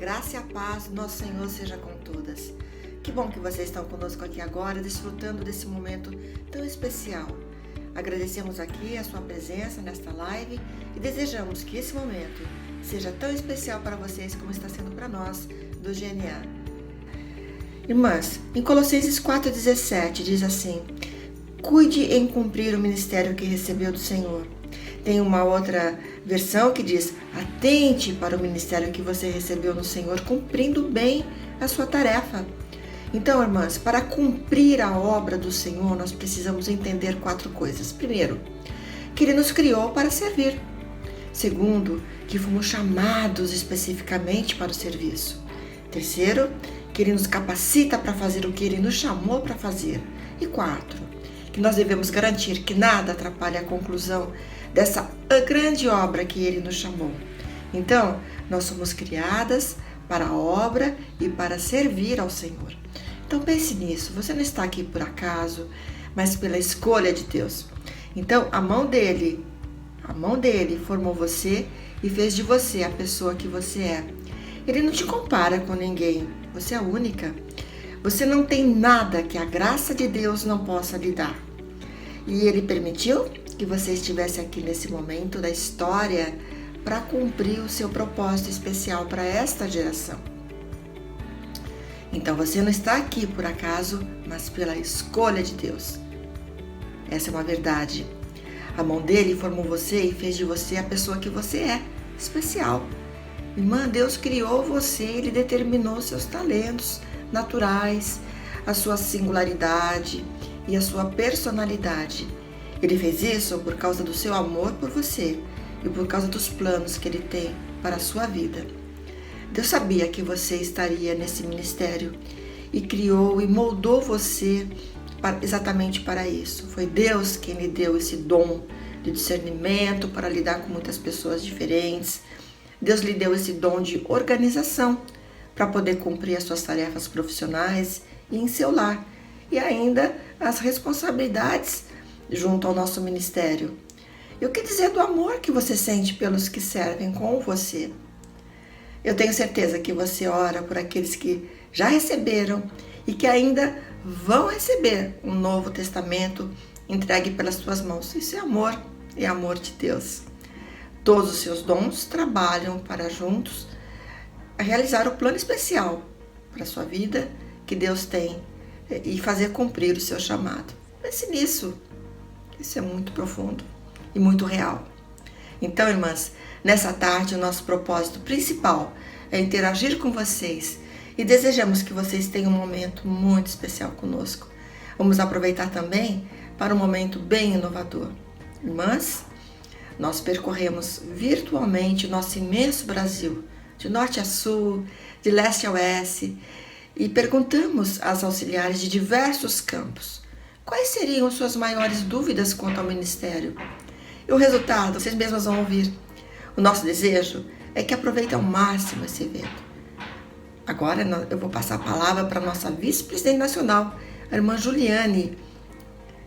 graça e a paz do nosso Senhor seja com todas. Que bom que vocês estão conosco aqui agora, desfrutando desse momento tão especial. Agradecemos aqui a sua presença nesta live e desejamos que esse momento seja tão especial para vocês como está sendo para nós do GNA. Irmãs, em Colossenses 4,17 diz assim: cuide em cumprir o ministério que recebeu do Senhor. Tem uma outra versão que diz: atente para o ministério que você recebeu no Senhor, cumprindo bem a sua tarefa. Então, irmãs, para cumprir a obra do Senhor, nós precisamos entender 4 coisas. Primeiro, que Ele nos criou para servir. Segundo, que fomos chamados especificamente para o serviço. Terceiro, que Ele nos capacita para fazer o que Ele nos chamou para fazer. E 4, que nós devemos garantir que nada atrapalhe a conclusão dessa grande obra que Ele nos chamou. Então, nós somos criadas para a obra e para servir ao Senhor. Então pense nisso, você não está aqui por acaso, mas pela escolha de Deus. Então, a mão dele formou você e fez de você a pessoa que você é. Ele não te compara com ninguém, você é única. Você não tem nada que a graça de Deus não possa lhe dar. E Ele permitiu que você estivesse aqui nesse momento da história para cumprir o seu propósito especial para esta geração. Então você não está aqui por acaso, mas pela escolha de Deus. Essa é uma verdade. A mão dele formou você e fez de você a pessoa que você é, especial. Irmã, Deus criou você, Ele determinou seus talentos naturais, a sua singularidade e a sua personalidade. Ele fez isso por causa do seu amor por você e por causa dos planos que Ele tem para a sua vida. Deus sabia que você estaria nesse ministério e criou e moldou você exatamente para isso. Foi Deus quem lhe deu esse dom de discernimento para lidar com muitas pessoas diferentes. Deus lhe deu esse dom de organização para poder cumprir as suas tarefas profissionais e em seu lar. E ainda as responsabilidades junto ao nosso ministério. E o que dizer do amor que você sente pelos que servem com você? Eu tenho certeza que você ora por aqueles que já receberam e que ainda vão receber um novo testamento entregue pelas suas mãos. Isso é amor de Deus. Todos os seus dons trabalham para juntos realizar o plano especial para a sua vida que Deus tem e fazer cumprir o seu chamado. Pense nisso. Isso é muito profundo e muito real. Então, irmãs, nessa tarde o nosso propósito principal é interagir com vocês e desejamos que vocês tenham um momento muito especial conosco. Vamos aproveitar também para um momento bem inovador. Irmãs, nós percorremos virtualmente o nosso imenso Brasil, de norte a sul, de leste a oeste, e perguntamos às auxiliares de diversos campos quais seriam suas maiores dúvidas quanto ao ministério. E o resultado, vocês mesmas vão ouvir. O nosso desejo é que aproveitem ao máximo esse evento. Agora eu vou passar a palavra para a nossa vice-presidente nacional, a irmã Juliane.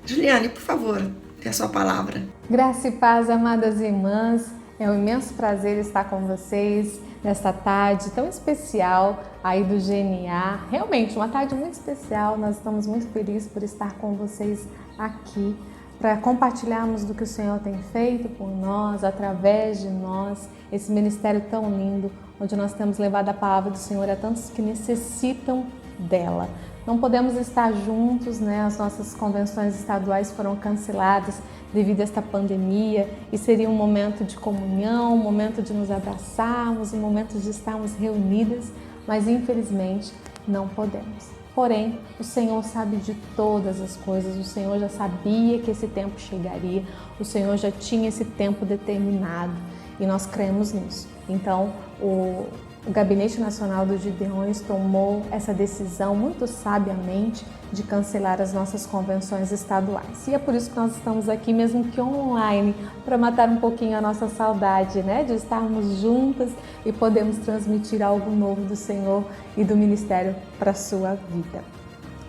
Juliane, por favor, tem a sua palavra. Graça e paz, amadas irmãs. É um imenso prazer estar com vocês nesta tarde tão especial aí do GNA. Realmente, uma tarde muito especial. Nós estamos muito felizes por estar com vocês aqui para compartilharmos do que o Senhor tem feito por nós, através de nós, esse ministério tão lindo, onde nós temos levado a palavra do Senhor a tantos que necessitam dela. Não podemos estar juntos, né? As nossas convenções estaduais foram canceladas devido a esta pandemia e seria um momento de comunhão, um momento de nos abraçarmos, um momento de estarmos reunidas, mas infelizmente não podemos. Porém, o Senhor sabe de todas as coisas, o Senhor já sabia que esse tempo chegaria, o Senhor já tinha esse tempo determinado e nós cremos nisso. Então, o Gabinete Nacional dos Gideões tomou essa decisão muito sabiamente de cancelar as nossas convenções estaduais. E é por isso que nós estamos aqui, mesmo que online, para matar um pouquinho a nossa saudade, né? De estarmos juntas e podemos transmitir algo novo do Senhor e do ministério para a sua vida.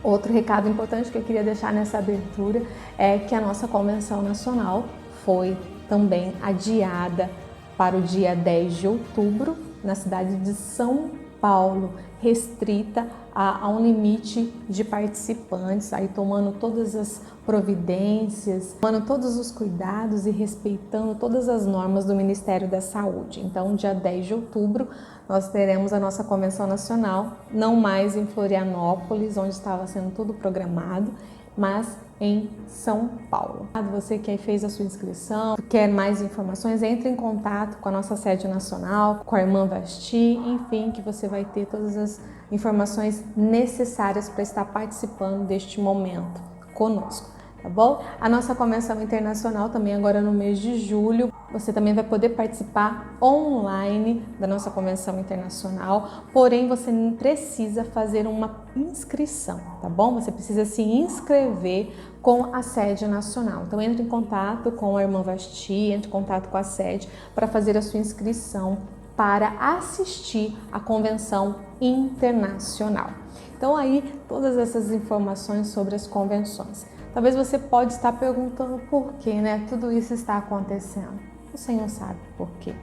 Outro recado importante que eu queria deixar nessa abertura é que a nossa convenção nacional foi também adiada para o dia 10 de outubro, na cidade de São Paulo, restrita a um limite de participantes, aí tomando todas as providências, tomando todos os cuidados e respeitando todas as normas do Ministério da Saúde. Então, dia 10 de outubro, nós teremos a nossa convenção nacional, não mais em Florianópolis, onde estava sendo tudo programado, mas em São Paulo. Você que fez a sua inscrição, quer mais informações, entre em contato com a nossa sede nacional, com a irmã Vasti, enfim, que você vai ter todas as informações necessárias para estar participando deste momento conosco, tá bom? A nossa convenção internacional também agora no mês de julho, você também vai poder participar online da nossa convenção internacional, porém você precisa fazer uma inscrição, tá bom? Você precisa se inscrever com a sede nacional. Então entre em contato com a irmã Vasti, entre em contato com a sede para fazer a sua inscrição para assistir à convenção internacional. Então aí todas essas informações sobre as convenções. Talvez você pode estar perguntando por que, né? Tudo isso está acontecendo. O Senhor sabe por quê.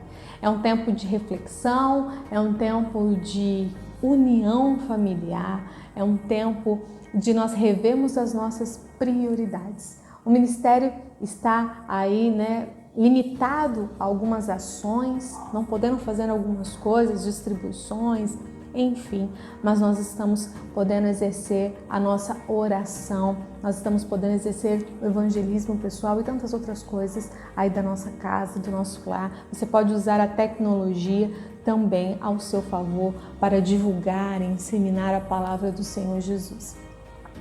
É um tempo de reflexão, é um tempo de união familiar, é um tempo de nós revermos as nossas prioridades. O ministério está aí, né, limitado a algumas ações, não podendo fazer algumas coisas, distribuições, enfim, mas nós estamos podendo exercer a nossa oração, nós estamos podendo exercer o evangelismo pessoal e tantas outras coisas aí da nossa casa, do nosso lar. Você pode usar a tecnologia também ao seu favor para divulgar e disseminar a palavra do Senhor Jesus.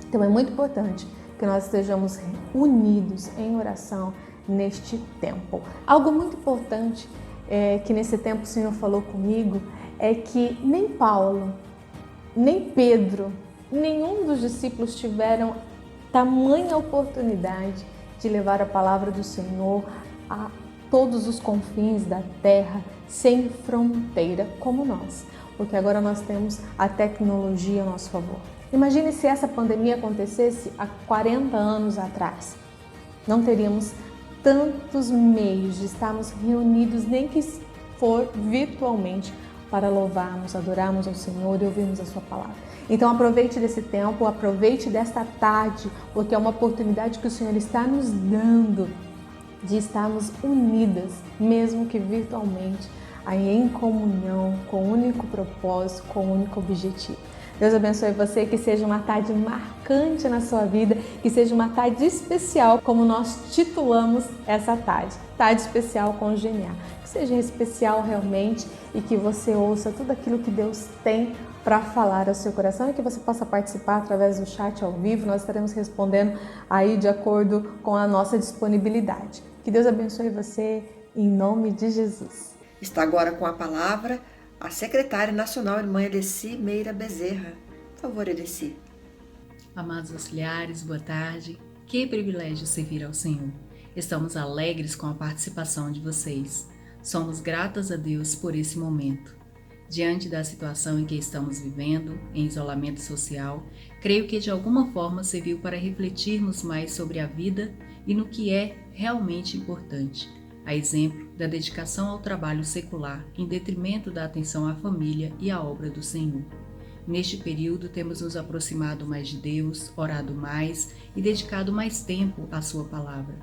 Então é muito importante que nós estejamos unidos em oração neste tempo. Algo muito importante que nesse tempo o Senhor falou comigo é que nem Paulo, nem Pedro, nenhum dos discípulos tiveram tamanha oportunidade de levar a palavra do Senhor a todos os confins da terra, sem fronteira, como nós, porque agora nós temos a tecnologia a nosso favor. Imagine se essa pandemia acontecesse há 40 anos atrás. Não teríamos tantos meios de estarmos reunidos, nem que for virtualmente, para louvarmos, adorarmos ao Senhor e ouvirmos a sua palavra. Então aproveite desse tempo, aproveite desta tarde, porque é uma oportunidade que o Senhor está nos dando de estarmos unidas, mesmo que virtualmente, aí em comunhão, com o único propósito, com o único objetivo. Deus abençoe você, que seja uma tarde marcante na sua vida, que seja uma tarde especial, como nós titulamos essa tarde, tarde especial com o GNA. Que seja especial realmente e que você ouça tudo aquilo que Deus tem para falar ao seu coração e que você possa participar através do chat ao vivo. Nós estaremos respondendo aí de acordo com a nossa disponibilidade. Que Deus abençoe você em nome de Jesus. Está agora com a palavra a secretária nacional, irmã Edeci Meira Bezerra. Por favor, Edeci. Amados auxiliares, boa tarde. Que privilégio servir ao Senhor. Estamos alegres com a participação de vocês. Somos gratas a Deus por esse momento. Diante da situação em que estamos vivendo, em isolamento social, creio que de alguma forma serviu para refletirmos mais sobre a vida e no que é realmente importante. A exemplo da dedicação ao trabalho secular em detrimento da atenção à família e à obra do Senhor. Neste período temos nos aproximado mais de Deus, orado mais e dedicado mais tempo à sua palavra.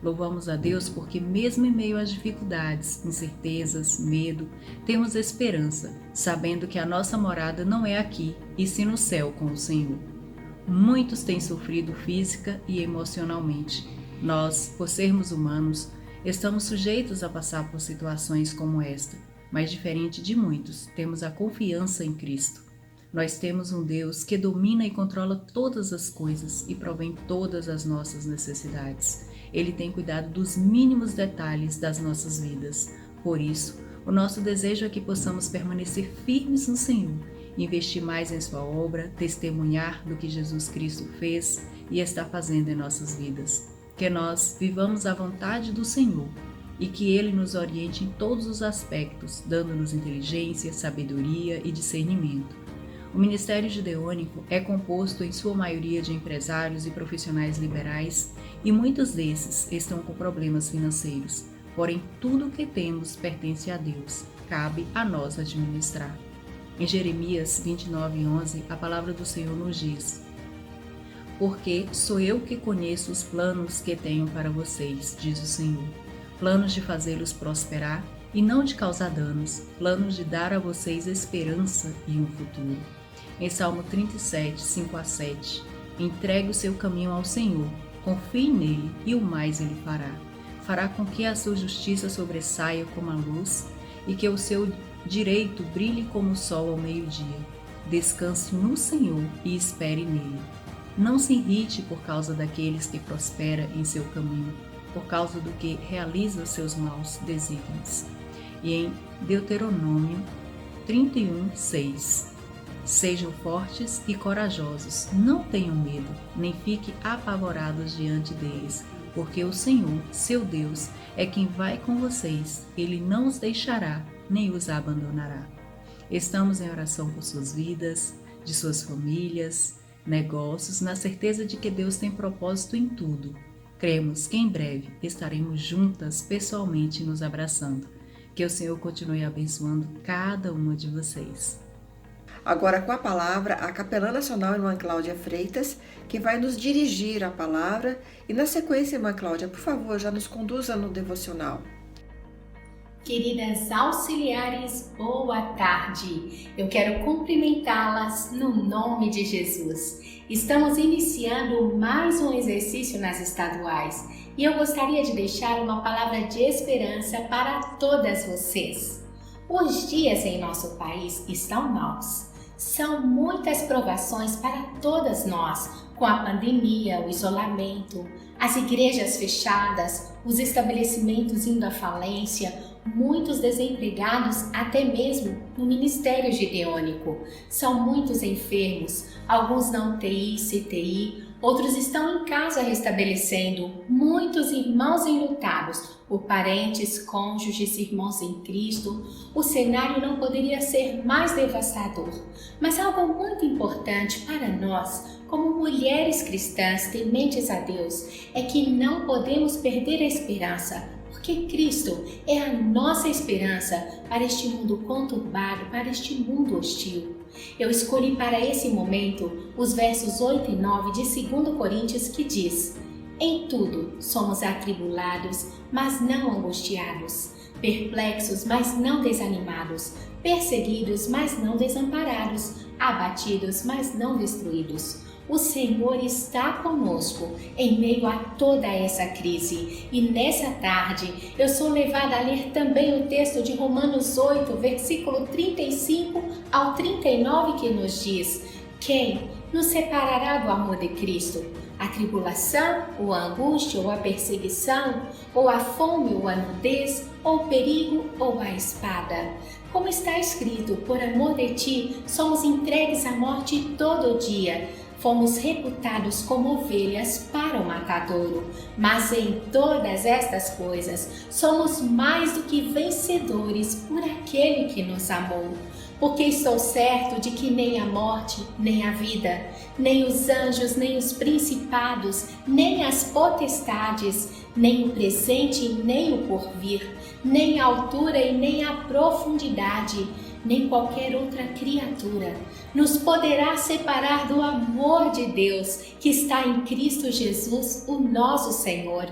Louvamos a Deus porque mesmo em meio às dificuldades, incertezas, medo, temos esperança, sabendo que a nossa morada não é aqui, e sim no céu com o Senhor. Muitos têm sofrido física e emocionalmente. Nós, por sermos humanos, estamos sujeitos a passar por situações como esta, mas diferente de muitos, temos a confiança em Cristo. Nós temos um Deus que domina e controla todas as coisas e provém todas as nossas necessidades. Ele tem cuidado dos mínimos detalhes das nossas vidas. Por isso, o nosso desejo é que possamos permanecer firmes no Senhor, investir mais em sua obra, testemunhar do que Jesus Cristo fez e está fazendo em nossas vidas. Que nós vivamos a vontade do Senhor e que Ele nos oriente em todos os aspectos, dando-nos inteligência, sabedoria e discernimento. O Ministério Gideônico é composto em sua maioria de empresários e profissionais liberais e muitos desses estão com problemas financeiros. Porém, tudo o que temos pertence a Deus, cabe a nós administrar. Em Jeremias 29:11, a palavra do Senhor nos diz: porque sou eu que conheço os planos que tenho para vocês, diz o Senhor. Planos de fazê-los prosperar e não de causar danos, planos de dar a vocês esperança e um futuro. Em Salmo 37, 5-7, entregue o seu caminho ao Senhor, confie nele e o mais ele fará. Fará com que a sua justiça sobressaia como a luz e que o seu direito brilhe como o sol ao meio-dia. Descanse no Senhor e espere nele. Não se irrite por causa daqueles que prosperam em seu caminho, por causa do que realiza seus maus desígnios. E em Deuteronômio 31:6, sejam fortes e corajosos, não tenham medo, nem fiquem apavorados diante deles, porque o Senhor, seu Deus, é quem vai com vocês, ele não os deixará, nem os abandonará. Estamos em oração por suas vidas, de suas famílias, negócios, na certeza de que Deus tem propósito em tudo. Cremos que em breve estaremos juntas pessoalmente nos abraçando. Que o Senhor continue abençoando cada uma de vocês. Agora com a palavra, a capelã nacional, irmã Cláudia Freitas, que vai nos dirigir a palavra. E na sequência, irmã Cláudia, por favor, já nos conduza no devocional. Queridas auxiliares, boa tarde! Eu quero cumprimentá-las no nome de Jesus. Estamos iniciando mais um exercício nas estaduais e eu gostaria de deixar uma palavra de esperança para todas vocês. Os dias em nosso país estão maus. São muitas provações para todas nós, com a pandemia, o isolamento, as igrejas fechadas, os estabelecimentos indo à falência, muitos desempregados até mesmo no ministério gideônico. São muitos enfermos, alguns na UTI, CTI, outros estão em casa restabelecendo, muitos irmãos enlutados por parentes, cônjuges, irmãos em Cristo. O cenário não poderia ser mais devastador, mas algo muito importante para nós, como mulheres cristãs tementes a Deus, é que não podemos perder a esperança, porque Cristo é a nossa esperança para este mundo conturbado, para este mundo hostil. Eu escolhi para esse momento os versos 8 e 9 de 2 Coríntios que diz: em tudo somos atribulados, mas não angustiados, perplexos, mas não desanimados, perseguidos, mas não desamparados, abatidos, mas não destruídos. O Senhor está conosco em meio a toda essa crise. E nessa tarde eu sou levada a ler também o texto de Romanos 8, versículo 35 ao 39, que nos diz: quem nos separará do amor de Cristo? A tribulação, ou a angústia, ou a perseguição, ou a fome, ou a nudez, ou o perigo, ou a espada. Como está escrito, por amor de ti, somos entregues à morte todo dia. Fomos reputados como ovelhas para o matadouro, mas em todas estas coisas somos mais do que vencedores por aquele que nos amou. Porque estou certo de que nem a morte, nem a vida, nem os anjos, nem os principados, nem as potestades, nem o presente, nem o porvir, nem a altura e nem a profundidade, nem qualquer outra criatura nos poderá separar do amor de Deus que está em Cristo Jesus, o nosso Senhor.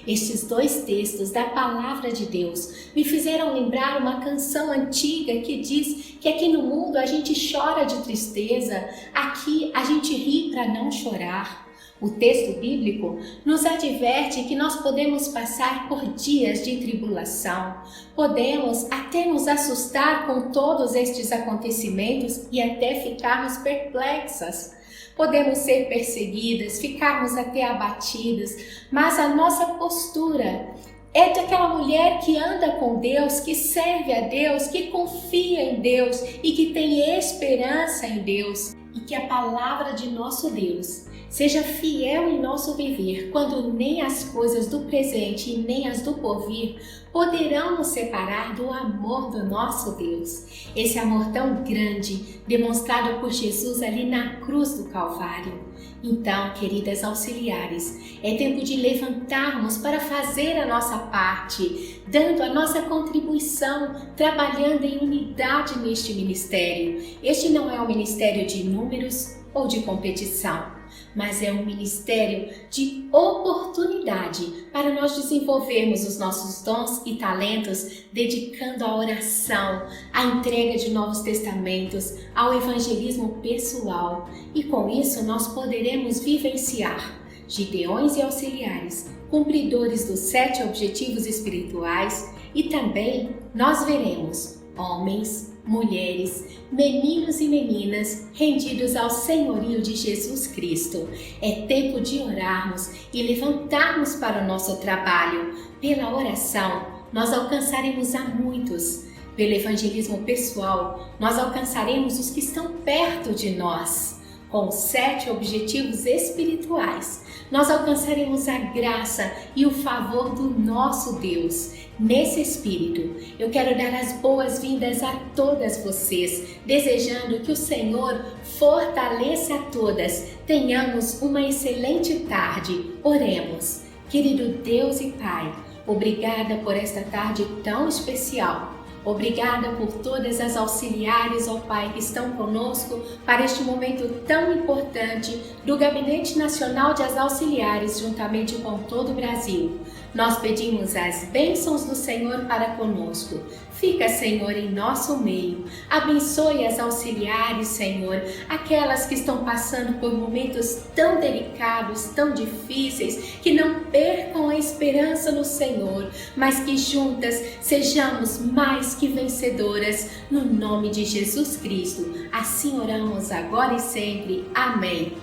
Estes dois textos da Palavra de Deus me fizeram lembrar uma canção antiga que diz que aqui no mundo a gente chora de tristeza, aqui a gente ri para não chorar. O texto bíblico nos adverte que nós podemos passar por dias de tribulação, podemos até nos assustar com todos estes acontecimentos e até ficarmos perplexas. Podemos ser perseguidas, ficarmos até abatidas, mas a nossa postura é daquela mulher que anda com Deus, que serve a Deus, que confia em Deus e que tem esperança em Deus. E que a palavra de nosso Deus Seja fiel em nosso viver, quando nem as coisas do presente e nem as do porvir poderão nos separar do amor do nosso Deus. Esse amor tão grande, demonstrado por Jesus ali na cruz do Calvário. Então, queridas auxiliares, é tempo de levantarmos para fazer a nossa parte, dando a nossa contribuição, trabalhando em unidade neste ministério. Este não é um ministério de números ou de competição, mas é um ministério de oportunidade para nós desenvolvermos os nossos dons e talentos, dedicando à oração, à entrega de novos testamentos, ao evangelismo pessoal. E com isso nós poderemos vivenciar Gideões e auxiliares, cumpridores dos 7 objetivos espirituais, e também nós veremos homens, mulheres, meninos e meninas rendidos ao senhorio de Jesus Cristo. É tempo de orarmos e levantarmos para o nosso trabalho. Pela oração, nós alcançaremos a muitos. Pelo evangelismo pessoal, nós alcançaremos os que estão perto de nós. Com 7 objetivos espirituais, nós alcançaremos a graça e o favor do nosso Deus. Nesse espírito, eu quero dar as boas-vindas a todas vocês, desejando que o Senhor fortaleça a todas. Tenhamos uma excelente tarde. Oremos. Querido Deus e Pai, obrigada por esta tarde tão especial. Obrigada por todas as auxiliares, ó Pai, que estão conosco para este momento tão importante do Gabinete Nacional de Auxiliares, juntamente com todo o Brasil. Nós pedimos as bênçãos do Senhor para conosco. Fica, Senhor, em nosso meio. Abençoe as auxiliares, Senhor, aquelas que estão passando por momentos tão delicados, tão difíceis, que não percam a esperança no Senhor, mas que juntas sejamos mais que vencedoras, no nome de Jesus Cristo. Assim oramos agora e sempre. Amém.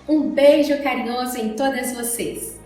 Um beijo carinhoso em todas vocês.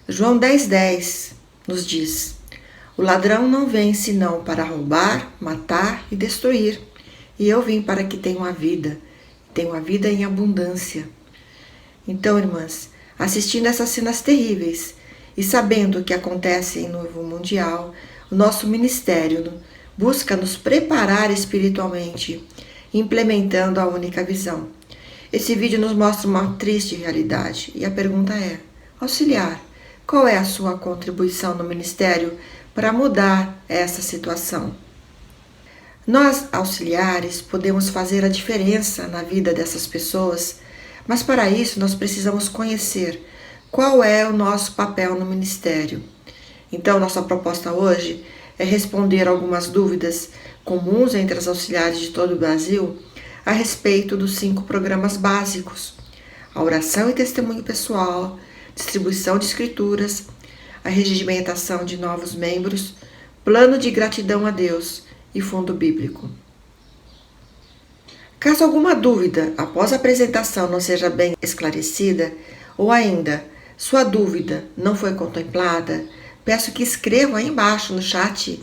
João 10,10 nos diz: o ladrão não vem senão para roubar, matar e destruir, e eu vim para que tenham a vida, têm uma vida em abundância. Então, irmãs, assistindo essas cenas terríveis e sabendo o que acontece no nível mundial, o nosso ministério busca nos preparar espiritualmente, implementando a única visão. Esse vídeo nos mostra uma triste realidade e a pergunta é: auxiliar, qual é a sua contribuição no ministério para mudar essa situação? Nós, auxiliares, podemos fazer a diferença na vida dessas pessoas, mas para isso nós precisamos conhecer qual é o nosso papel no ministério. Então, nossa proposta hoje é responder algumas dúvidas comuns entre as auxiliares de todo o Brasil a respeito dos 5 programas básicos: a oração e testemunho pessoal, distribuição de escrituras, a regimentação de novos membros, plano de gratidão a Deus e fundo bíblico. Caso alguma dúvida após a apresentação não seja bem esclarecida, ou ainda sua dúvida não foi contemplada, peço que escrevam aí embaixo no chat,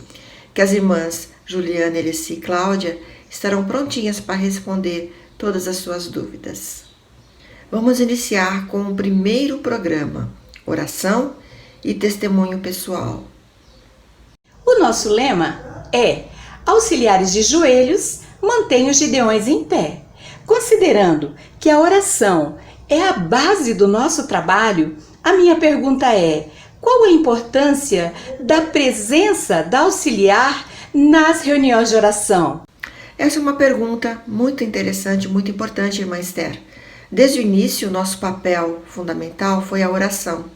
que as irmãs Juliana, Eleci e Cláudia estarão prontinhas para responder todas as suas dúvidas. Vamos iniciar com o primeiro programa, oração e testemunho pessoal. O nosso lema é: auxiliares de joelhos, mantém os gideões em pé. Considerando que a oração é a base do nosso trabalho, a minha pergunta é: qual a importância da presença da auxiliar nas reuniões de oração? Essa é uma pergunta muito interessante, muito importante, irmã Esther. Desde o início, nosso papel fundamental foi a oração,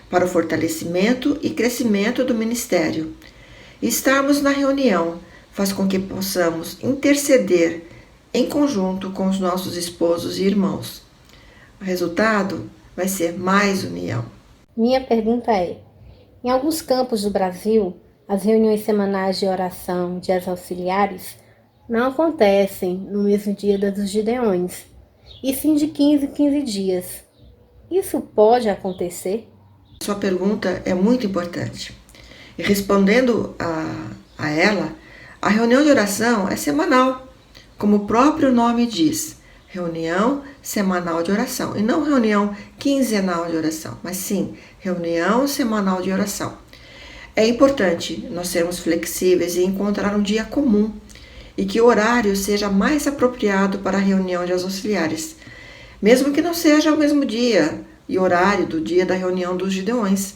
para o fortalecimento e crescimento do ministério. E estarmos na reunião faz com que possamos interceder em conjunto com os nossos esposos e irmãos. O resultado vai ser mais união. Minha pergunta é: em alguns campos do Brasil, as reuniões semanais de oração de as auxiliares não acontecem no mesmo dia dos Gideões, e sim de 15 em 15 dias. Isso pode acontecer? Sua pergunta é muito importante. E respondendo a ela, a reunião de oração é semanal, como o próprio nome diz, reunião semanal de oração, e não reunião quinzenal de oração, mas sim reunião semanal de oração. É importante nós sermos flexíveis e encontrar um dia comum, e que o horário seja mais apropriado para a reunião de auxiliares, mesmo que não seja o mesmo dia e horário do dia da reunião dos Gideões.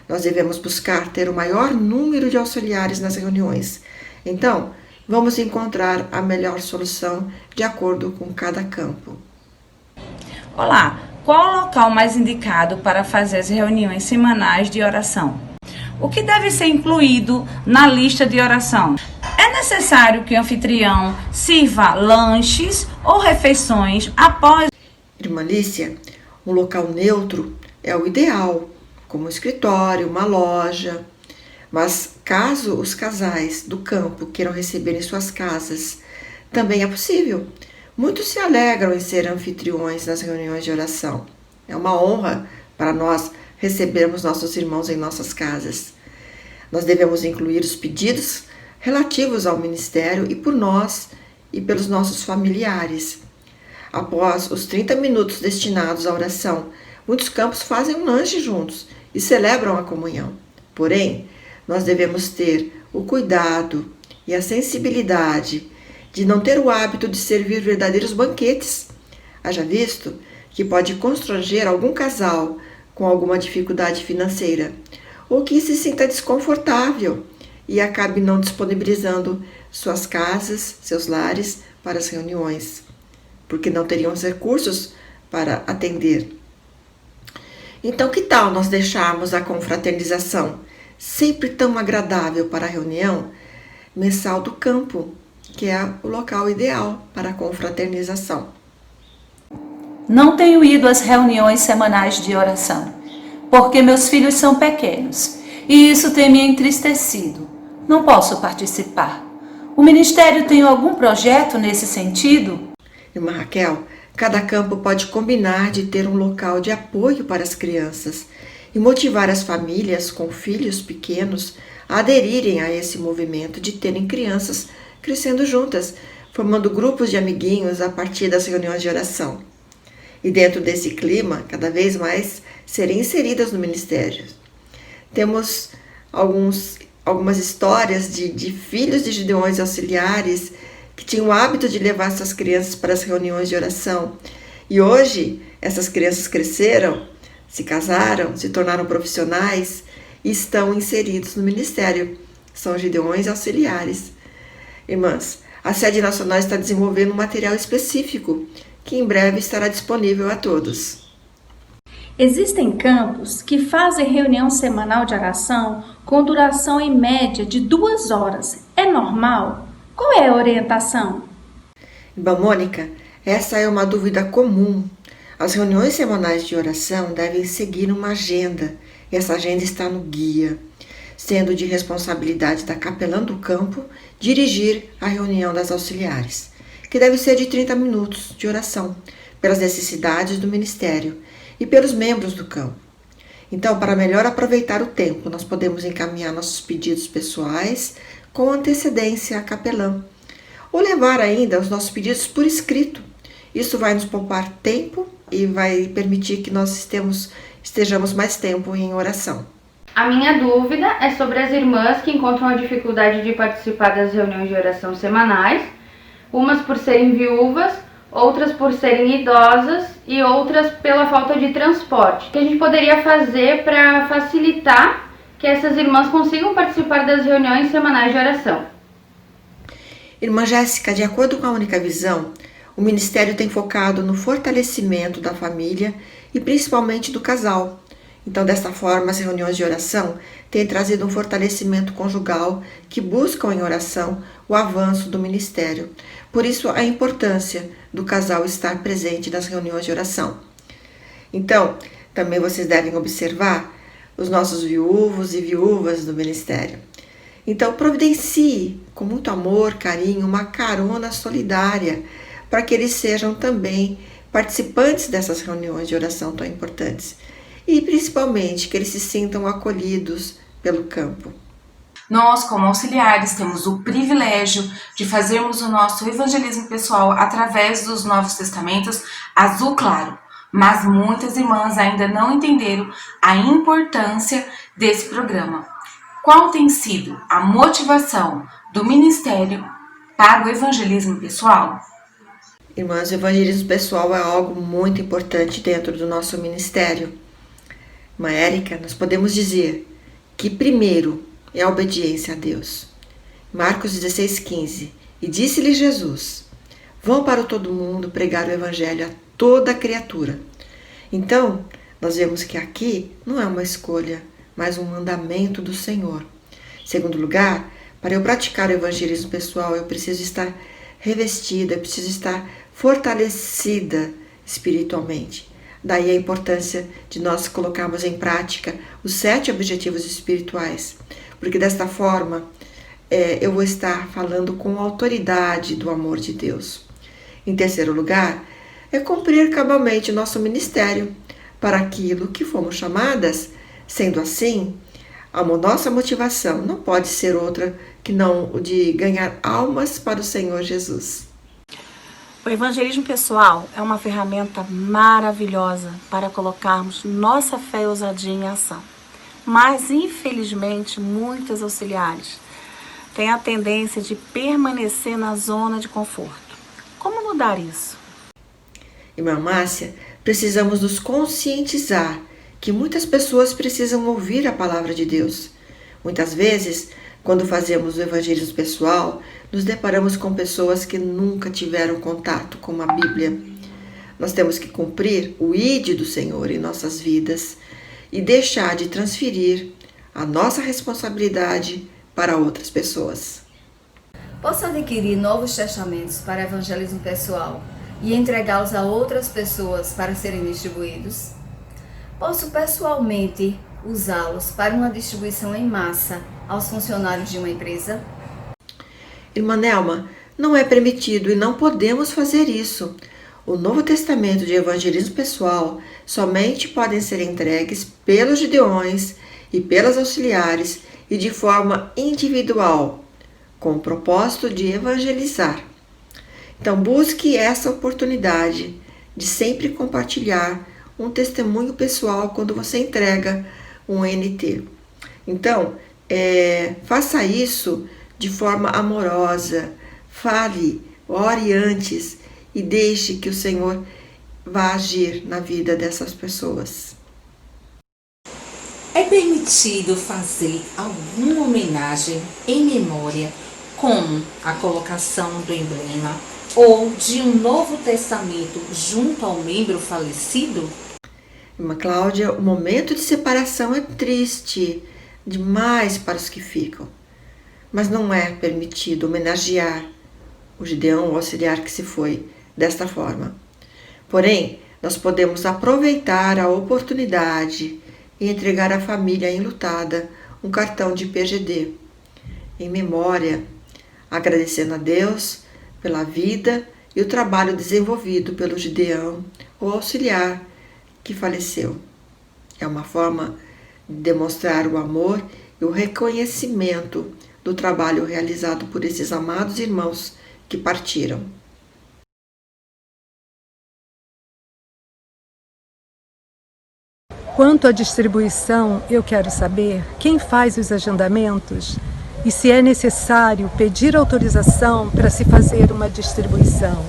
Nós devemos buscar ter o maior número de auxiliares nas reuniões. Então, vamos encontrar a melhor solução de acordo com cada campo. Olá, qual o local mais indicado para fazer as reuniões semanais de oração? O que deve ser incluído na lista de oração? É necessário que o anfitrião sirva lanches ou refeições após? Irmã Lícia, um local neutro é o ideal, como um escritório, uma loja. Mas caso os casais do campo queiram receber em suas casas, também é possível. Muitos se alegram em ser anfitriões nas reuniões de oração. É uma honra para nós recebermos nossos irmãos em nossas casas. Nós devemos incluir os pedidos relativos ao ministério e por nós e pelos nossos familiares. Após os 30 minutos destinados à oração, muitos campos fazem um lanche juntos e celebram a comunhão. Porém, nós devemos ter o cuidado e a sensibilidade de não ter o hábito de servir verdadeiros banquetes. Haja visto que pode constranger algum casal com alguma dificuldade financeira ou que se sinta desconfortável e acabe não disponibilizando suas casas, seus lares para as reuniões, porque não teriam os recursos para atender. Então, que tal nós deixarmos a confraternização sempre tão agradável para a reunião mensal do campo, que é o local ideal para a confraternização? Não tenho ido às reuniões semanais de oração, porque meus filhos são pequenos e isso tem me entristecido. Não posso participar. O ministério tem algum projeto nesse sentido? Irmã Raquel, cada campo pode combinar de ter um local de apoio para as crianças e motivar as famílias com filhos pequenos a aderirem a esse movimento de terem crianças crescendo juntas. formando grupos de amiguinhos a partir das reuniões de oração. E dentro desse clima, cada vez mais serem inseridas no ministério. Temos algumas histórias de filhos de Gideões auxiliares que tinham o hábito de levar suas crianças para as reuniões de oração. E hoje, essas crianças cresceram, se casaram, se tornaram profissionais e estão inseridos no ministério. São Gideões auxiliares. Irmãs, a Sede Nacional está desenvolvendo um material específico que em breve estará disponível a todos. Existem campos que fazem reunião semanal de oração com duração em média de 2 horas. É normal? Qual é a orientação? Irmã Mônica, essa é uma dúvida comum. As reuniões semanais de oração devem seguir uma agenda, e essa agenda está no guia, sendo de responsabilidade da capelã do campo dirigir a reunião das auxiliares, que deve ser de 30 minutos de oração, pelas necessidades do ministério e pelos membros do campo. Então, para melhor aproveitar o tempo, nós podemos encaminhar nossos pedidos pessoais com antecedência à capelã, ou levar ainda os nossos pedidos por escrito. Isso vai nos poupar tempo e vai permitir que nós estejamos mais tempo em oração. A minha dúvida é sobre as irmãs que encontram a dificuldade de participar das reuniões de oração semanais, umas por serem viúvas, outras por serem idosas e outras pela falta de transporte. O que a gente poderia fazer para facilitar que essas irmãs consigam participar das reuniões semanais de oração? Irmã Jéssica, de acordo com a Única Visão, o Ministério tem focado no fortalecimento da família e principalmente do casal. Então, desta forma, as reuniões de oração têm trazido um fortalecimento conjugal que buscam em oração o avanço do ministério. Por isso, a importância do casal estar presente nas reuniões de oração. Então, também vocês devem observar os nossos viúvos e viúvas do ministério. Então, providencie com muito amor, carinho, uma carona solidária para que eles sejam também participantes dessas reuniões de oração tão importantes. E principalmente que eles se sintam acolhidos pelo campo. Nós, como auxiliares, temos o privilégio de fazermos o nosso evangelismo pessoal através dos Novos Testamentos azul claro, mas muitas irmãs ainda não entenderam a importância desse programa. Qual tem sido a motivação do Ministério para o evangelismo pessoal? Irmãs, o evangelismo pessoal é algo muito importante dentro do nosso ministério. Irmã Érica, nós podemos dizer que primeiro é a obediência a Deus. Marcos 16,15. E disse-lhe Jesus: vão para todo mundo pregar o evangelho a toda criatura. Então, nós vemos que aqui não é uma escolha, mas um mandamento do Senhor. Em segundo lugar, para eu praticar o evangelismo pessoal, eu preciso estar revestida, eu preciso estar fortalecida espiritualmente. Daí a importância de nós colocarmos em prática os 7 objetivos espirituais, porque desta forma eu vou estar falando com autoridade do amor de Deus. Em terceiro lugar, é cumprir cabalmente o nosso ministério para aquilo que fomos chamadas. Sendo assim, a nossa motivação não pode ser outra que não o de ganhar almas para o Senhor Jesus. O evangelismo pessoal é uma ferramenta maravilhosa para colocarmos nossa fé e ousadia em ação. Mas, infelizmente, muitos auxiliares têm a tendência de permanecer na zona de conforto. Como mudar isso? Irmã Márcia, precisamos nos conscientizar que muitas pessoas precisam ouvir a palavra de Deus. Muitas vezes, quando fazemos o evangelismo pessoal, nos deparamos com pessoas que nunca tiveram contato com a Bíblia. Nós temos que cumprir o ID do Senhor em nossas vidas e deixar de transferir a nossa responsabilidade para outras pessoas. Posso adquirir novos testamentos para evangelismo pessoal e entregá-los a outras pessoas para serem distribuídos? Posso pessoalmente usá-los para uma distribuição em massa aos funcionários de uma empresa? Irmã Nelma, não é permitido e não podemos fazer isso. O Novo Testamento de Evangelismo Pessoal somente podem ser entregues pelos Gideões e pelas auxiliares e de forma individual, com o propósito de evangelizar. Então, busque essa oportunidade de sempre compartilhar um testemunho pessoal quando você entrega um NT. Então, faça isso de forma amorosa, fale, ore antes e deixe que o Senhor vá agir na vida dessas pessoas. É permitido fazer alguma homenagem em memória, como a colocação do emblema ou de um Novo Testamento junto ao membro falecido? Irmã Cláudia, o momento de separação é triste demais para os que ficam, mas não é permitido homenagear o Gideão, o auxiliar que se foi, desta forma. Porém, nós podemos aproveitar a oportunidade e entregar à família enlutada um cartão de PGD, em memória, agradecendo a Deus pela vida e o trabalho desenvolvido pelo Gideão, o auxiliar que faleceu. É uma forma de demonstrar o amor e o reconhecimento do trabalho realizado por esses amados irmãos que partiram. Quanto à distribuição, eu quero saber quem faz os agendamentos e se é necessário pedir autorização para se fazer uma distribuição.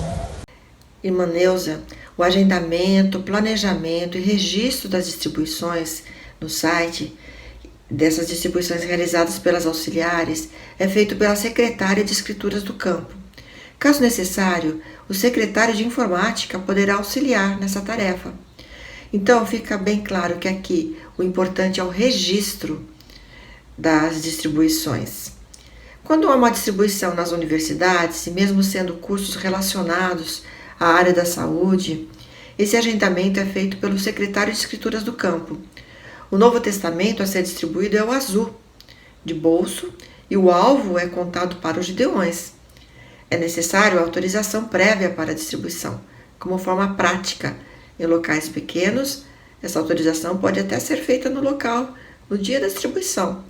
Irmã Neuza, o agendamento, planejamento e registro das distribuições no site, dessas distribuições realizadas pelas auxiliares, é feito pela secretária de escrituras do campo. Caso necessário, o secretário de informática poderá auxiliar nessa tarefa. Então, fica bem claro que aqui o importante é o registro das distribuições. Quando há uma distribuição nas universidades, e mesmo sendo cursos relacionados à área da saúde, esse agendamento é feito pelo secretário de escrituras do campo. O Novo Testamento a ser distribuído é o azul, de bolso, e o alvo é contado para os gideões. É necessário a autorização prévia para a distribuição, como forma prática. Em locais pequenos, essa autorização pode até ser feita no local, no dia da distribuição,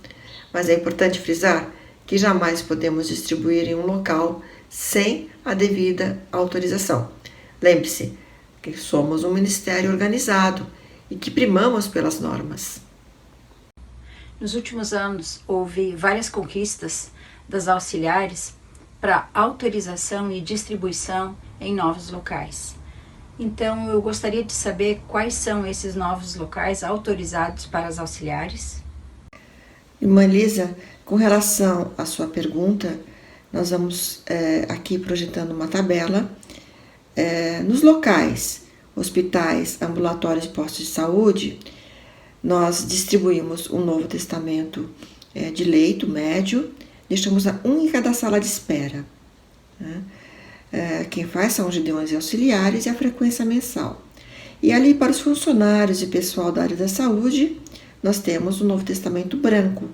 mas é importante frisar que jamais podemos distribuir em um local sem a devida autorização. Lembre-se que somos um ministério organizado e que primamos pelas normas. Nos últimos anos, houve várias conquistas das auxiliares para autorização e distribuição em novos locais. Então, eu gostaria de saber quais são esses novos locais autorizados para as auxiliares. Irmã Elisa, com relação à sua pergunta, nós vamos aqui projetando uma tabela. Nos locais, hospitais, ambulatórios e postos de saúde, nós distribuímos um Novo Testamento de leito médio, deixamos um em cada sala de espera, né? Quem faz são os gideões e auxiliares e a frequência mensal. E ali para os funcionários e pessoal da área da saúde, nós temos o Novo Testamento branco,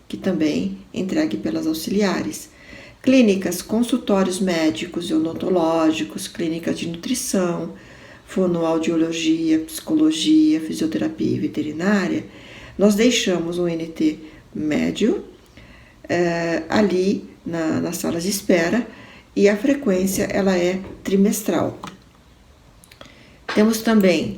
que também é entregue pelas auxiliares. Clínicas, consultórios médicos e odontológicos, clínicas de nutrição, fonoaudiologia, psicologia, fisioterapia e veterinária, nós deixamos um NT médio ali nas salas de espera, e a frequência ela é trimestral. Temos também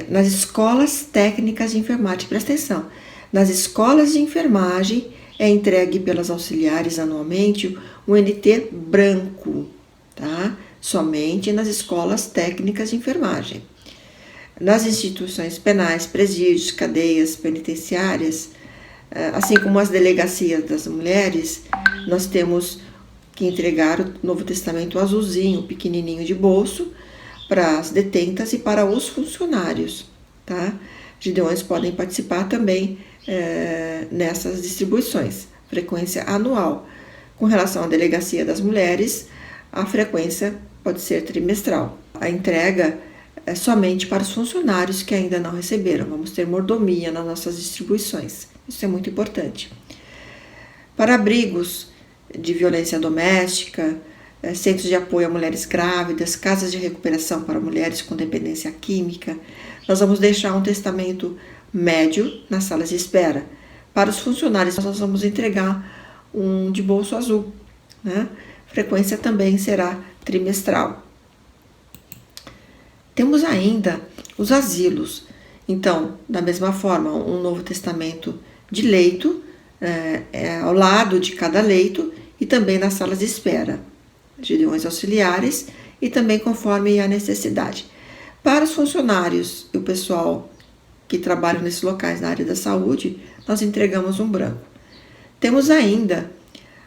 nas escolas técnicas de enfermagem, presta atenção, nas escolas de enfermagem é entregue pelas auxiliares anualmente um NT branco, tá? Somente nas escolas técnicas de enfermagem. Nas instituições penais, presídios, cadeias penitenciárias, assim como as delegacias das mulheres, nós temos que entregar o Novo Testamento azulzinho, pequenininho de bolso, para as detentas e para os funcionários, tá? Gideões podem participar também nessas distribuições, frequência anual. Com relação à delegacia das mulheres, a frequência pode ser trimestral. A entrega é somente para os funcionários que ainda não receberam. Vamos ter mordomia nas nossas distribuições. Isso é muito importante. Para abrigos de violência doméstica, centros de apoio a mulheres grávidas, casas de recuperação para mulheres com dependência química, nós vamos deixar um testamento médio nas salas de espera. Para os funcionários, nós vamos entregar um de bolso azul, né? Frequência também será trimestral. Temos ainda os asilos. Então, da mesma forma, um Novo Testamento de leito, ao lado de cada leito, e também nas salas de espera, gideões auxiliares, e também conforme a necessidade. Para os funcionários e o pessoal que trabalham nesses locais na área da saúde, nós entregamos um branco. Temos ainda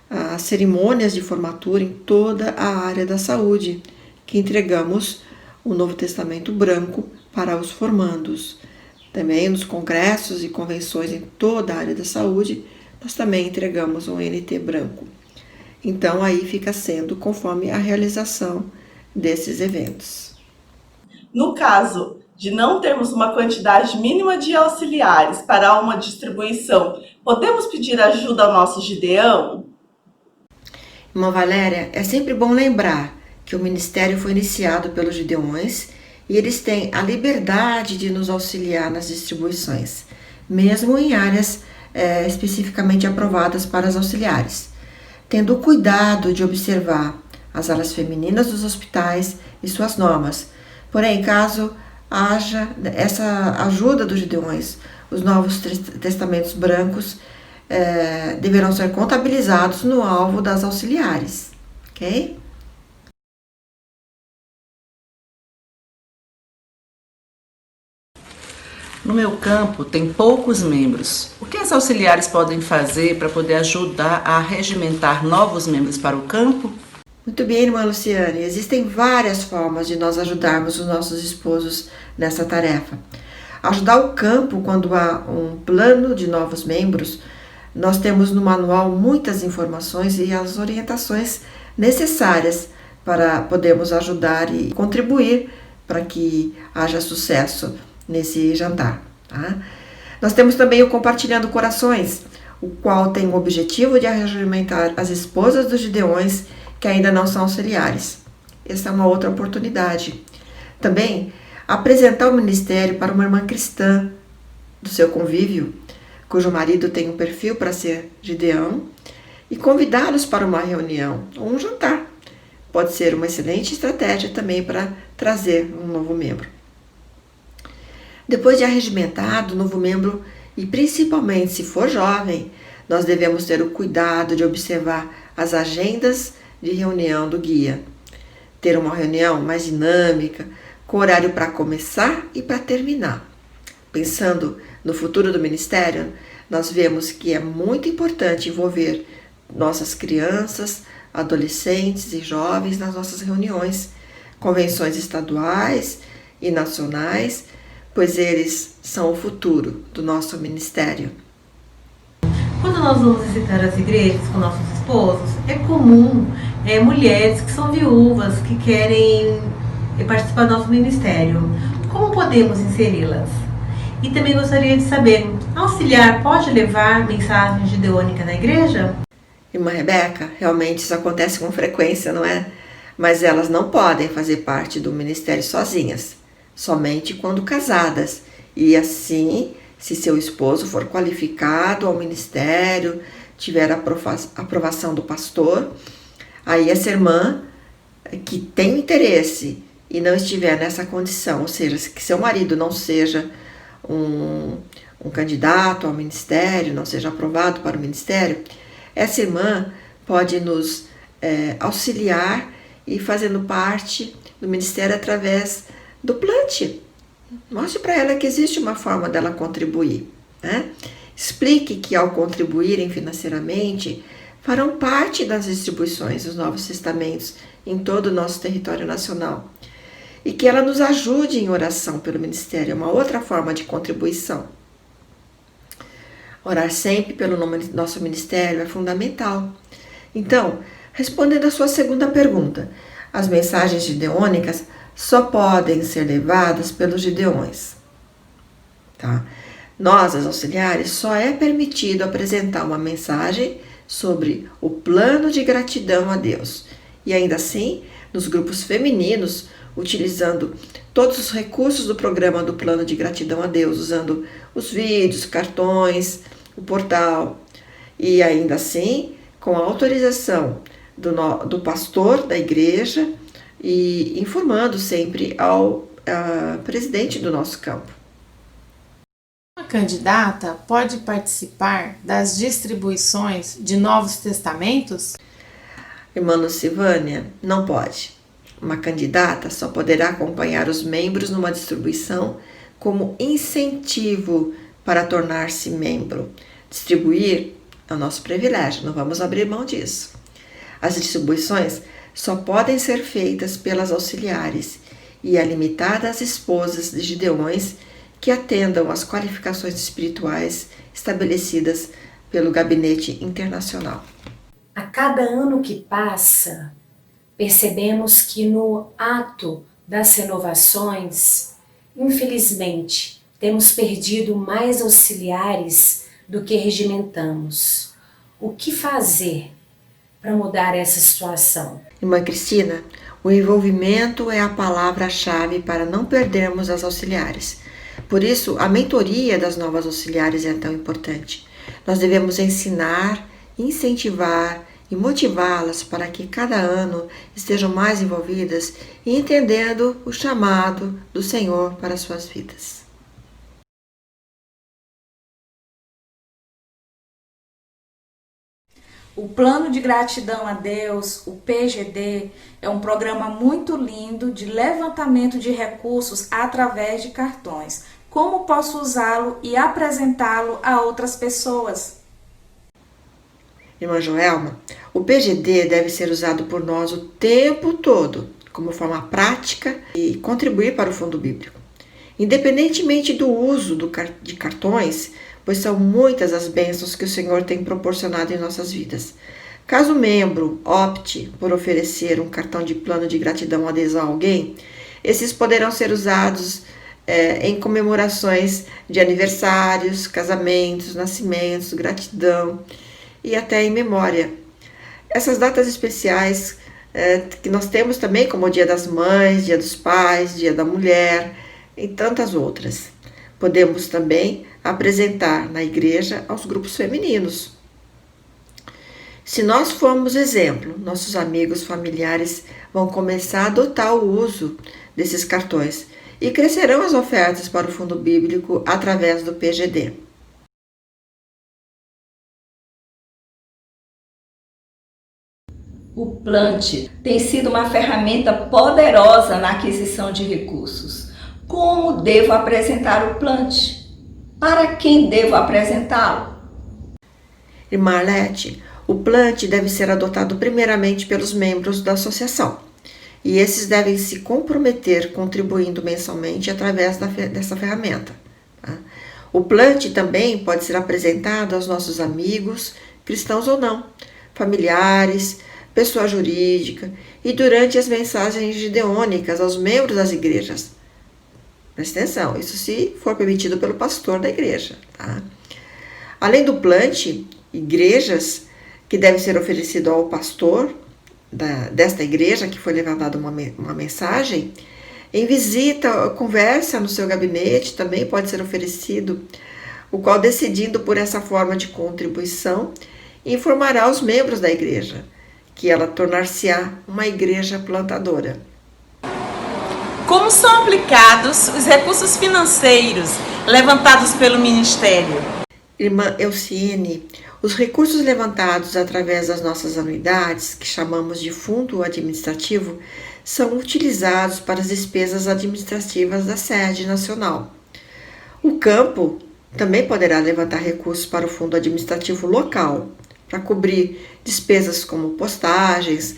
as cerimônias de formatura em toda a área da saúde, que entregamos o Novo Testamento branco para os formandos. Também nos congressos e convenções em toda a área da saúde, nós também entregamos um NT branco. Então, aí fica sendo conforme a realização desses eventos. No caso de não termos uma quantidade mínima de auxiliares para uma distribuição, podemos pedir ajuda ao nosso Gideão? Irmã Valéria, é sempre bom lembrar que o ministério foi iniciado pelos Gideões e eles têm a liberdade de nos auxiliar nas distribuições, mesmo em áreas especificamente aprovadas para os auxiliares, tendo o cuidado de observar as áreas femininas dos hospitais e suas normas. Porém, caso haja essa ajuda dos Gideões, os Novos Testamentos brancos deverão ser contabilizados no alvo das auxiliares, ok? No meu campo tem poucos membros. O que as auxiliares podem fazer para poder ajudar a regimentar novos membros para o campo? Muito bem, irmã Luciane. Existem várias formas de nós ajudarmos os nossos esposos nessa tarefa. Ajudar o campo quando há um plano de novos membros, nós temos no manual muitas informações e as orientações necessárias para podermos ajudar e contribuir para que haja sucesso nesse jantar. Tá? Nós temos também o Compartilhando Corações, o qual tem o objetivo de arregimentar as esposas dos Gideões que ainda não são auxiliares. Essa é uma outra oportunidade. Também apresentar o ministério para uma irmã cristã do seu convívio, cujo marido tem um perfil para ser Gideão, e convidá-los para uma reunião ou um jantar. Pode ser uma excelente estratégia também para trazer um novo membro. Depois de arregimentado o novo membro, e principalmente se for jovem, nós devemos ter o cuidado de observar as agendas de reunião do guia. Ter uma reunião mais dinâmica, com horário para começar e para terminar. Pensando no futuro do ministério, nós vemos que é muito importante envolver nossas crianças, adolescentes e jovens nas nossas reuniões, convenções estaduais e nacionais, pois eles são o futuro do nosso ministério. Quando nós vamos visitar as igrejas com nossos esposos, é comum mulheres que são viúvas, que querem participar do nosso ministério. Como podemos inseri-las? E também gostaria de saber, auxiliar pode levar mensagem gideônica na igreja? Irmã Rebeca, realmente isso acontece com frequência, não é? Mas elas não podem fazer parte do ministério sozinhas, somente quando casadas. E assim, se seu esposo for qualificado ao ministério, tiver a aprovação do pastor, aí essa irmã que tem interesse e não estiver nessa condição, ou seja, que seu marido não seja um candidato ao ministério, não seja aprovado para o ministério, essa irmã pode nos auxiliar e fazendo parte do ministério através do plante. Mostre para ela que existe uma forma dela contribuir, né? Explique que ao contribuírem financeiramente, farão parte das distribuições dos Novos Testamentos em todo o nosso território nacional. E que ela nos ajude em oração pelo ministério, é uma outra forma de contribuição. Orar sempre pelo nosso ministério é fundamental. Então, respondendo à sua segunda pergunta, as mensagens gideônicas só podem ser levadas pelos gideões. Tá? Nós, as auxiliares, só é permitido apresentar uma mensagem sobre o plano de gratidão a Deus. E ainda assim, nos grupos femininos, utilizando todos os recursos do programa do plano de gratidão a Deus, usando os vídeos, cartões, o portal. E ainda assim, com a autorização do pastor da igreja e informando sempre ao presidente do nosso campo. Uma candidata pode participar das distribuições de Novos Testamentos? Irmã Lucivânia, não pode. Uma candidata só poderá acompanhar os membros numa distribuição como incentivo para tornar-se membro. Distribuir é o nosso privilégio, não vamos abrir mão disso. As distribuições só podem ser feitas pelas auxiliares e é limitada às esposas de Gideões que atendam às qualificações espirituais estabelecidas pelo Gabinete Internacional. A cada ano que passa, percebemos que no ato das renovações, infelizmente, temos perdido mais auxiliares do que regimentamos. O que fazer para mudar essa situação? Irmã Cristina, o envolvimento é a palavra-chave para não perdermos as auxiliares. Por isso, a mentoria das novas auxiliares é tão importante. Nós devemos ensinar, incentivar e motivá-las para que cada ano estejam mais envolvidas e entendendo o chamado do Senhor para as suas vidas. O Plano de Gratidão a Deus, o PGD, é um programa muito lindo de levantamento de recursos através de cartões. Como posso usá-lo e apresentá-lo a outras pessoas? Irmã Joelma, o PGD deve ser usado por nós o tempo todo, como forma prática e contribuir para o fundo bíblico. Independentemente do uso de cartões, pois são muitas as bênçãos que o Senhor tem proporcionado em nossas vidas. Caso o membro opte por oferecer um cartão de plano de gratidão ou adesão a alguém, esses poderão ser usados em comemorações de aniversários, casamentos, nascimentos, gratidão e até em memória. Essas datas especiais que nós temos também, como o Dia das Mães, Dia dos Pais, Dia da Mulher e tantas outras. Podemos também apresentar na igreja aos grupos femininos. Se nós formos exemplo, nossos amigos familiares vão começar a adotar o uso desses cartões e crescerão as ofertas para o fundo bíblico através do PGD. O Plant tem sido uma ferramenta poderosa na aquisição de recursos. Como devo apresentar o Plant? Para quem devo apresentá-lo? Irmã Arlete, o Plant deve ser adotado primeiramente pelos membros da associação. E esses devem se comprometer contribuindo mensalmente através dessa ferramenta. Tá? O Plant também pode ser apresentado aos nossos amigos, cristãos ou não, familiares, pessoa jurídica e durante as mensagens gideônicas aos membros das igrejas. Presta atenção, isso se for permitido pelo pastor da igreja. Tá? Além do Plant, igrejas que deve ser oferecido ao pastor desta igreja que foi levantada uma mensagem, em visita, conversa no seu gabinete também pode ser oferecido, o qual, decidindo por essa forma de contribuição, informará os membros da igreja que ela tornar-se-á uma igreja plantadora. Como são aplicados os recursos financeiros levantados pelo Ministério? Irmã Elciene, os recursos levantados através das nossas anuidades, que chamamos de fundo administrativo, são utilizados para as despesas administrativas da sede nacional. O campo também poderá levantar recursos para o fundo administrativo local, para cobrir despesas como postagens,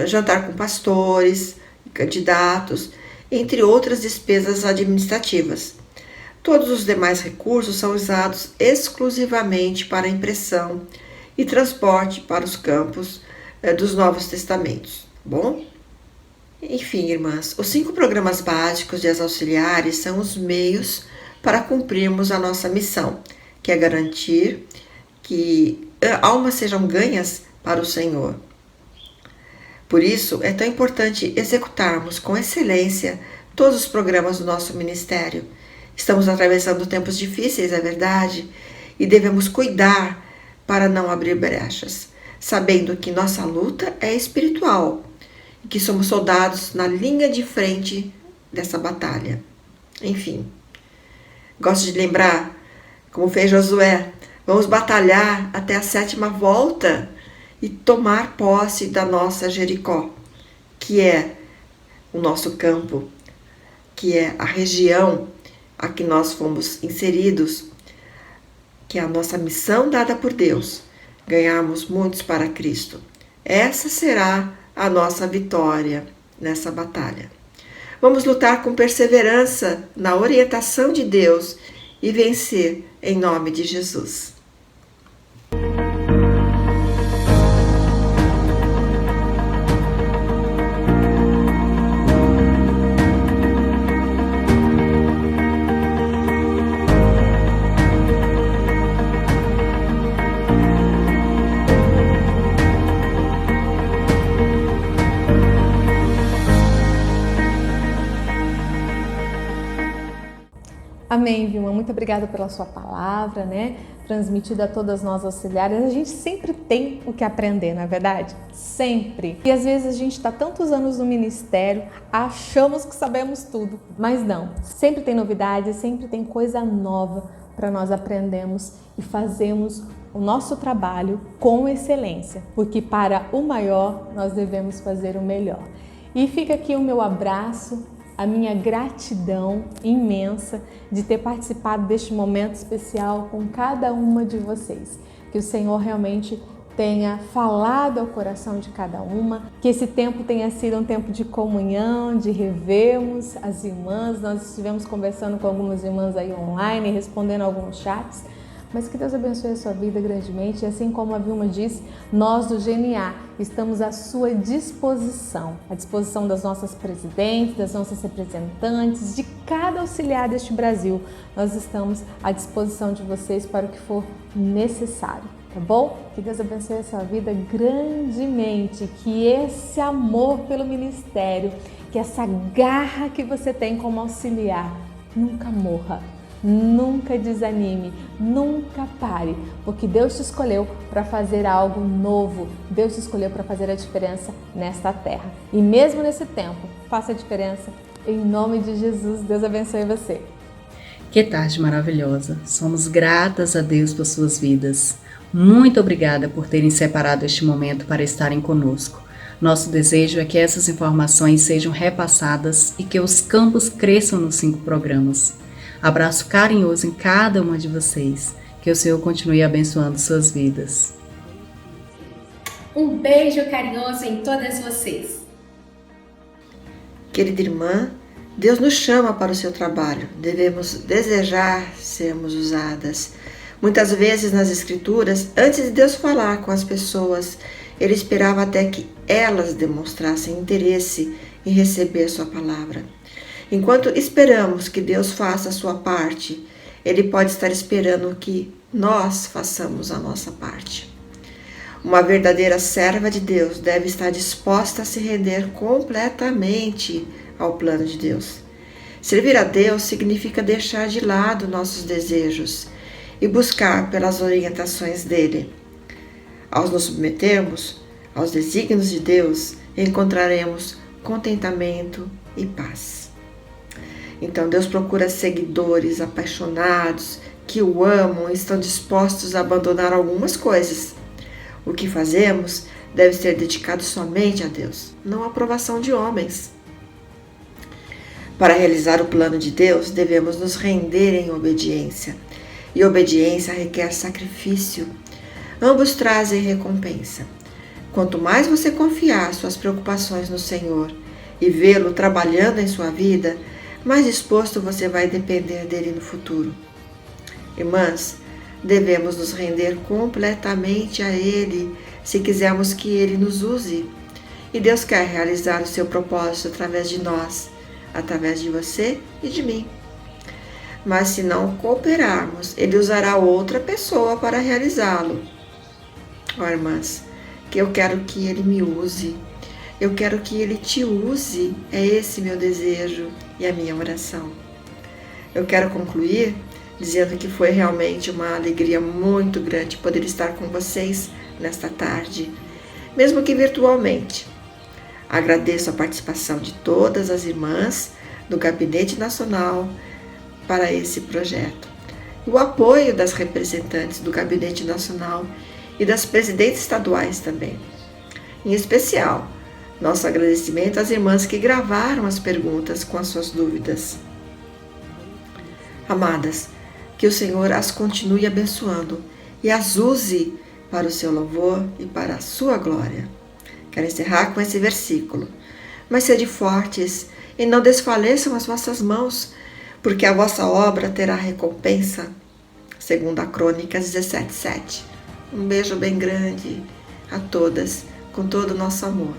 jantar com pastores, candidatos, entre outras despesas administrativas. Todos os demais recursos são usados exclusivamente para impressão e transporte para os campos dos Novos Testamentos. Bom? Enfim, irmãs, os 5 programas básicos de auxiliares são os meios para cumprirmos a nossa missão, que é garantir que almas sejam ganhas para o Senhor. Por isso, é tão importante executarmos com excelência todos os programas do nosso ministério. Estamos atravessando tempos difíceis, é verdade, e devemos cuidar para não abrir brechas, sabendo que nossa luta é espiritual e que somos soldados na linha de frente dessa batalha. Enfim, gosto de lembrar, como fez Josué, vamos batalhar até a 7ª volta e tomar posse da nossa Jericó, que é o nosso campo, que é a região a que nós fomos inseridos, que é a nossa missão dada por Deus, ganharmos muitos para Cristo. Essa será a nossa vitória nessa batalha. Vamos lutar com perseverança na orientação de Deus e vencer em nome de Jesus. Amém, Vilma. Muito obrigada pela sua palavra, né? Transmitida a todas nós auxiliares. A gente sempre tem o que aprender, não é verdade? Sempre. E às vezes a gente está tantos anos no ministério, achamos que sabemos tudo, mas não. Sempre tem novidade, sempre tem coisa nova para nós aprendermos e fazermos o nosso trabalho com excelência, porque para o maior nós devemos fazer o melhor. E fica aqui o meu abraço, a minha gratidão imensa de ter participado deste momento especial com cada uma de vocês. Que o Senhor realmente tenha falado ao coração de cada uma, que esse tempo tenha sido um tempo de comunhão, de revermos as irmãs. Nós estivemos conversando com algumas irmãs aí online, respondendo alguns chats, mas que Deus abençoe a sua vida grandemente. E assim como a Vilma disse, nós do GNA estamos à sua disposição, à disposição das nossas presidentes, das nossas representantes, de cada auxiliar deste Brasil. Nós estamos à disposição de vocês para o que for necessário, tá bom? Que Deus abençoe a sua vida grandemente, que esse amor pelo ministério, que essa garra que você tem como auxiliar nunca morra. Nunca desanime, nunca pare, porque Deus te escolheu para fazer algo novo. Deus te escolheu para fazer a diferença nesta terra. E mesmo nesse tempo, faça a diferença em nome de Jesus. Deus abençoe você. Que tarde maravilhosa. Somos gratas a Deus por suas vidas. Muito obrigada por terem separado este momento para estarem conosco. Nosso desejo é que essas informações sejam repassadas e que os campos cresçam nos 5 programas. Abraço carinhoso em cada uma de vocês. Que o Senhor continue abençoando suas vidas. Um beijo carinhoso em todas vocês. Querida irmã, Deus nos chama para o seu trabalho. Devemos desejar sermos usadas. Muitas vezes nas Escrituras, antes de Deus falar com as pessoas, Ele esperava até que elas demonstrassem interesse em receber sua palavra. Enquanto esperamos que Deus faça a sua parte, Ele pode estar esperando que nós façamos a nossa parte. Uma verdadeira serva de Deus deve estar disposta a se render completamente ao plano de Deus. Servir a Deus significa deixar de lado nossos desejos e buscar pelas orientações dele. Ao nos submetermos aos desígnios de Deus, encontraremos contentamento e paz. Então Deus procura seguidores apaixonados, que o amam e estão dispostos a abandonar algumas coisas. O que fazemos deve ser dedicado somente a Deus, não à aprovação de homens. Para realizar o plano de Deus, devemos nos render em obediência. E obediência requer sacrifício. Ambos trazem recompensa. Quanto mais você confiar suas preocupações no Senhor e vê-lo trabalhando em sua vida, mais disposto você vai depender dele no futuro. Irmãs, devemos nos render completamente a Ele se quisermos que Ele nos use. E Deus quer realizar o seu propósito através de nós, através de você e de mim. Mas se não cooperarmos, Ele usará outra pessoa para realizá-lo. Ó, irmãs, que eu quero que Ele me use. Eu quero que Ele te use. É esse meu desejo e a minha oração. Eu quero concluir dizendo que foi realmente uma alegria muito grande poder estar com vocês nesta tarde, mesmo que virtualmente. Agradeço a participação de todas as irmãs do Gabinete Nacional para esse projeto. O apoio das representantes do Gabinete Nacional e das presidentes estaduais também. Em especial, nosso agradecimento às irmãs que gravaram as perguntas com as suas dúvidas. Amadas, que o Senhor as continue abençoando e as use para o seu louvor e para a sua glória. Quero encerrar com esse versículo. Mas sede fortes e não desfaleçam as vossas mãos, porque a vossa obra terá recompensa. Segundo a Crônicas 17:7. Um beijo bem grande a todas, com todo o nosso amor.